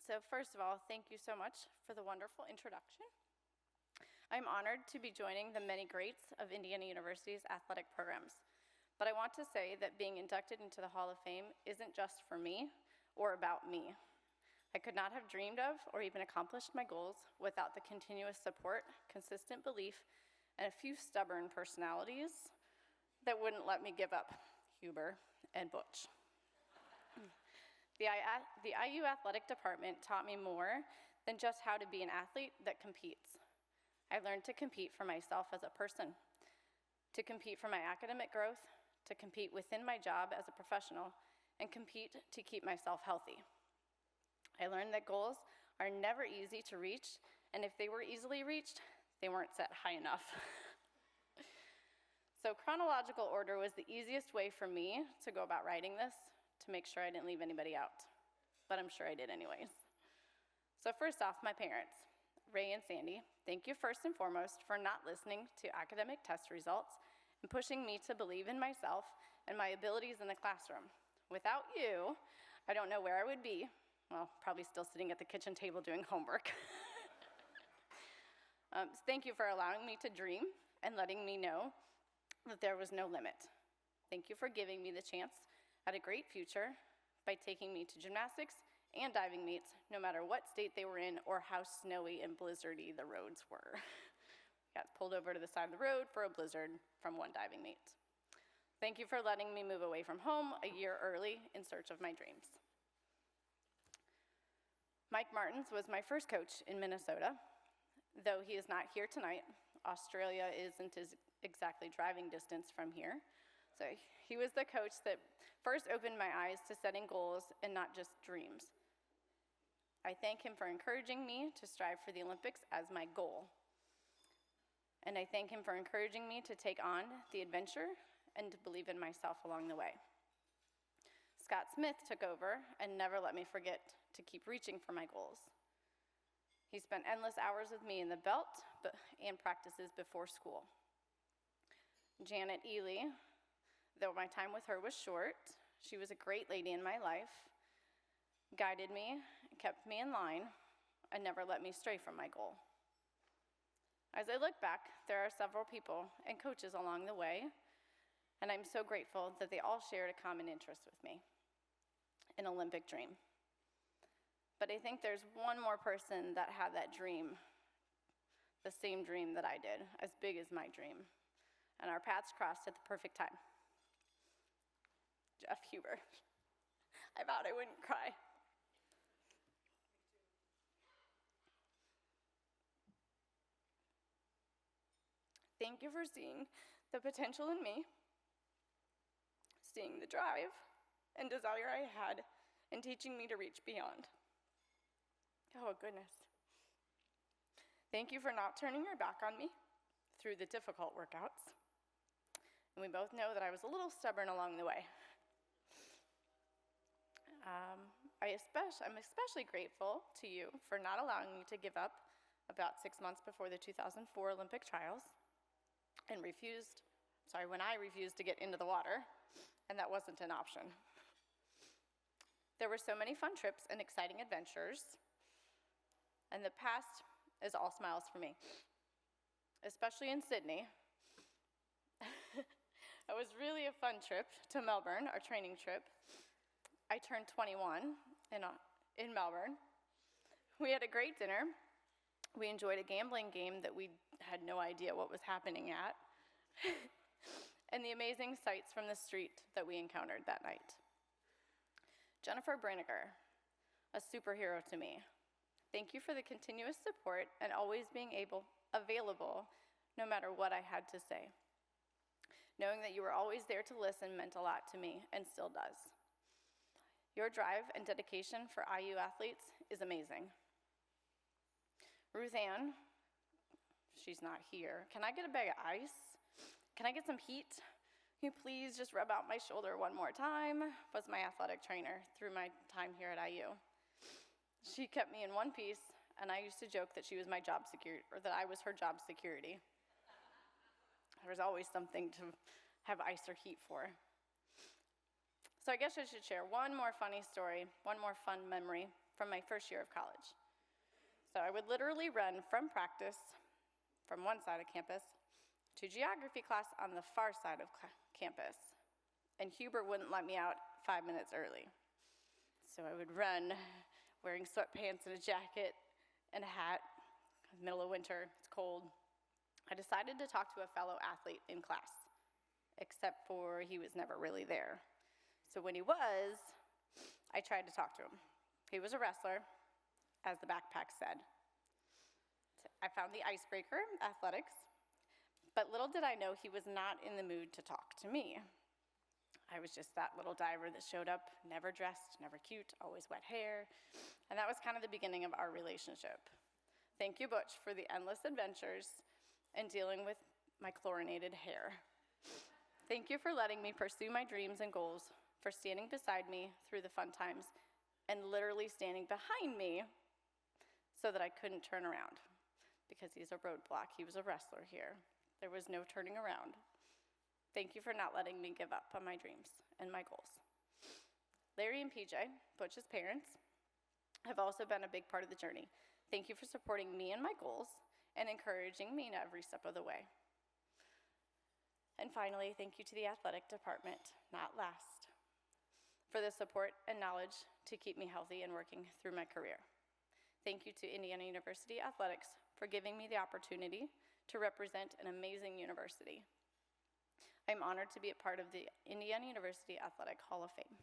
So first of all, thank you so much for the wonderful introduction. I'm honored to be joining the many greats of Indiana University's athletic programs. But I want to say that being inducted into the Hall of Fame isn't just for me or about me. I could not have dreamed of or even accomplished my goals without the continuous support, consistent belief, and a few stubborn personalities that wouldn't let me give up, Huber and Butch. The IU athletic department taught me more than just how to be an athlete that competes. I learned to compete for myself as a person, to compete for my academic growth, to compete within my job as a professional, and compete to keep myself healthy. I learned that goals are never easy to reach, and if they were easily reached, they weren't set high enough. So chronological order was the easiest way for me to go about writing this, to make sure I didn't leave anybody out, but I'm sure I did anyways. So first off, my parents, Ray and Sandy, thank you first and foremost for not listening to academic test results and pushing me to believe in myself and my abilities in the classroom. Without you, I don't know where I would be. Well, probably still sitting at the kitchen table doing homework. So thank you for allowing me to dream and letting me know that there was no limit. Thank you for giving me the chance at a great future by taking me to gymnastics and diving meets, no matter what state they were in or how snowy and blizzardy the roads were. Got pulled over to the side of the road for a blizzard from one diving meet. Thank you for letting me move away from home a year early in search of my dreams. Mike Martins was my first coach in Minnesota. Though he is not here tonight, Australia isn't exactly driving distance from here. So he was the coach that first opened my eyes to setting goals and not just dreams. I thank him for encouraging me to strive for the Olympics as my goal. And I thank him for encouraging me to take on the adventure and to believe in myself along the way. Scott Smith took over and never let me forget to keep reaching for my goals. He spent endless hours with me in the belt and practices before school. Janet Ely, though my time with her was short, she was a great lady in my life, guided me, kept me in line, and never let me stray from my goal. As I look back, there are several people and coaches along the way, and I'm so grateful that they all shared a common interest with me, an Olympic dream. But I think there's one more person that had that dream, the same dream that I did, as big as my dream. And our paths crossed at the perfect time. Jeff Huber. I vowed I wouldn't cry. Thank you for seeing the potential in me, seeing the drive and desire I had, and teaching me to reach beyond. Oh, goodness. Thank you for not turning your back on me through the difficult workouts. And we both know that I was a little stubborn along the way. I'm especially grateful to you for not allowing me to give up about 6 months before the 2004 Olympic trials and when I refused to get into the water, and that wasn't an option. There were so many fun trips and exciting adventures, and the past is all smiles for me, especially in Sydney. It was really a fun trip to Melbourne, our training trip. I turned 21 in Melbourne. We had a great dinner. We enjoyed a gambling game that we had no idea what was happening at, and the amazing sights from the street that we encountered that night. Jennifer Brinegar, a superhero to me. Thank you for the continuous support and always being available no matter what I had to say. Knowing that you were always there to listen meant a lot to me and still does. Your drive and dedication for IU athletes is amazing. Ruth Ann, she's not here. Can I get a bag of ice? Can I get some heat? Can you please just rub out my shoulder one more time? Was my athletic trainer through my time here at IU. She kept me in one piece, and I used to joke that she was my job security, or that I was her job security. There was always something to have ice or heat for. So I guess I should share one more funny story, one more fun memory from my first year of college. So I would literally run from practice from one side of campus to geography class on the far side of campus. And Hubert wouldn't let me out 5 minutes early. So I would run wearing sweatpants and a jacket and a hat. Middle of winter, it's cold. I decided to talk to a fellow athlete in class, except for he was never really there. So when he was, I tried to talk to him. He was a wrestler, as the backpack said. I found the icebreaker, athletics, but little did I know he was not in the mood to talk to me. I was just that little diver that showed up, never dressed, never cute, always wet hair, and that was kind of the beginning of our relationship. Thank you, Butch, for the endless adventures and dealing with my chlorinated hair. Thank you for letting me pursue my dreams and goals, for standing beside me through the fun times, and literally standing behind me so that I couldn't turn around. Because he's a roadblock, he was a wrestler here. There was no turning around. Thank you for not letting me give up on my dreams and my goals. Larry and PJ, Butch's parents, have also been a big part of the journey. Thank you for supporting me and my goals and encouraging me in every step of the way. And finally, thank you to the athletic department, not last, for the support and knowledge to keep me healthy and working through my career. Thank you to Indiana University Athletics for giving me the opportunity to represent an amazing university. I'm honored to be a part of the Indiana University Athletic Hall of Fame.